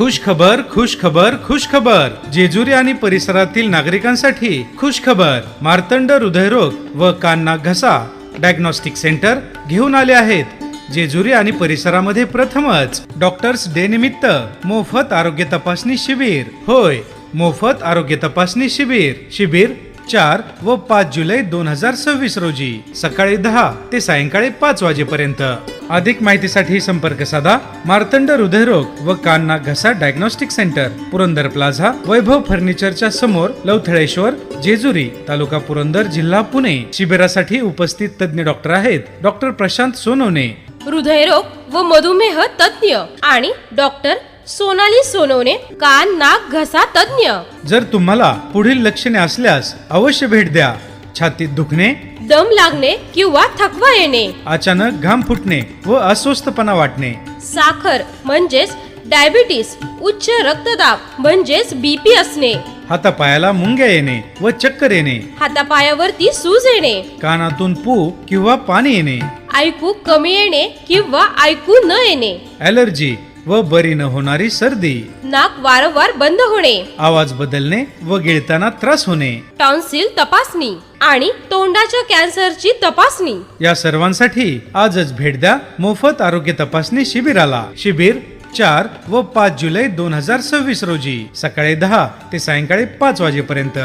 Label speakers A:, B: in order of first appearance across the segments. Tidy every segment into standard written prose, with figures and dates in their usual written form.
A: खुश खबर, खुश खबर, खुश खबर. जेजुरी आणि परिसरातील नागरिकांसाठी खुश खबर. मार्तंड हृदयरोग व कान नाक घसा डायग्नोस्टिक सेंटर घेऊन आले आहेत. जेजुरी आणि परिसरामध्ये प्रथमच डॉक्टर्स डे निमित्त मोफत आरोग्य तपासणी शिबिर. होय, मोफत आरोग्य तपासणी शिबिर 4 व 5 जुलै 2026 रोजी सकाळी 10 ते सायंकाळी 5 वाजेपर्यंत. अधिक माहितीसाठी संपर्क साधा. मार्तंड हृदयरोग व कान नाक घसा डायग्नोस्टिक सेंटर, पुरंदर प्लाझा, वैभव फर्निचरच्या समोर, लवथळेश्वर, जेजुरी, तालुका पुरंदर, जिल्हा पुणे. शिबिरासाठी उपस्थित तज्ञ डॉक्टर आहेत डॉक्टर प्रशांत सोनवणे,
B: हृदयरोग व मधुमेह तज्ञ, आणि डॉक्टर सोनाली सोनवणे, कान नाक घसा तज्ञ.
A: जर तुम्हाला पुढील लक्षणे असल्यास अवश्य भेट द्या. छातीत दुखणे,
B: दम लागणे किंवा थकवा येणे,
A: अचानक घाम फुटणे व अस्वस्थपणा वाटणे,
B: साखर म्हणजेच डायबिटीस, उच्च रक्तदाब म्हणजेच बीपी असणे,
A: हातापायाला मुंग्या येणे व चक्कर येणे,
B: हातापायावरती सूज येणे,
A: कानातून पू किंवा पाणी येणे,
B: ऐकू कमी येणे किंवा ऐकू न येणे,
A: ॲलर्जी व बरी न होणारी सर्दी,
B: नाक वारंवार बंद होणे,
A: आवाज बदलणे व गिळताना त्रास होणे,
B: टॉन्सिल तपासणी आणि तोंडाच्या कॅन्सरची तपासणी.
A: या सर्वांसाठी आजच भेट द्या मोफत आरोग्य तपासणी शिबिराला. शिबिर 4 व 5 जुलै 2026 रोजी सकाळी 10 ते सायंकाळी 5 वाजेपर्यंत.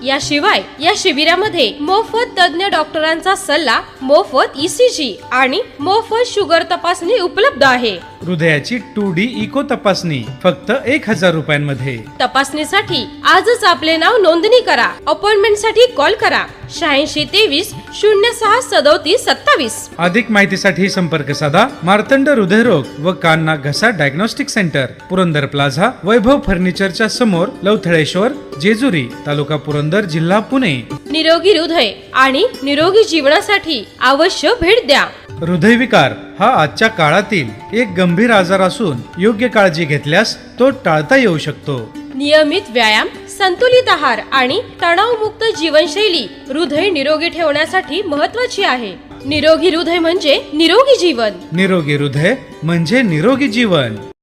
B: याशिवाय या शिबिरामध्ये मोफत तज्ञ डॉक्टरांचा सल्ला, मोफत ECG आणि मोफत शुगर तपासणी उपलब्ध आहे.
A: हृदयाची 2D इको तपासणी फक्त 1000 रुपयांमध्ये.
B: तपासणीसाठी आजच आपले नाव नोंदणी करा. अपॉइंटमेंट साठी कॉल करा 8623 06 37 27.
A: अधिक माहितीसाठी संपर्क साधा. मार्तंड हृदयरोग व कान नाक घसा डायग्नोस्टिक सेंटर, पुरंदर प्लाझा, वैभव फर्निचरच्या समोर, लवथळेश्वर, जेजुरी, तालुका पुरंदर, जिल्हा पुणे.
B: निरोगी हृदय आणि निरोगी जीवनासाठी अवश्य भेट द्या.
A: हृदयविकार हा आजच्या काळातील एक गंभीर आजार असून योग्य काळजी घेतल्यास तो टाळता येऊ शकतो.
B: नियमित व्यायाम, संतुलित आहार आणि तणावमुक्त जीवनशैली हृदय निरोगी ठेवण्यासाठी महत्त्वाची आहे. निरोगी हृदय म्हणजे निरोगी जीवन.
A: निरोगी हृदय म्हणजे निरोगी जीवन.